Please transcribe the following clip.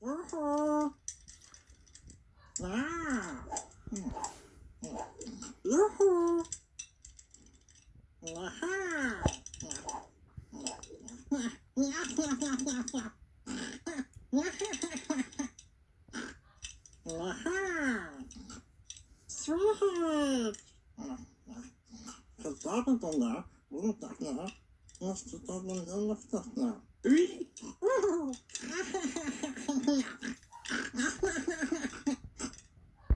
Yuhu. Ya. Yuhu. Aha. Aha. Sweet. Kızlar bunlar. Bunu takma. Nasıl tutalım, nasıl takma?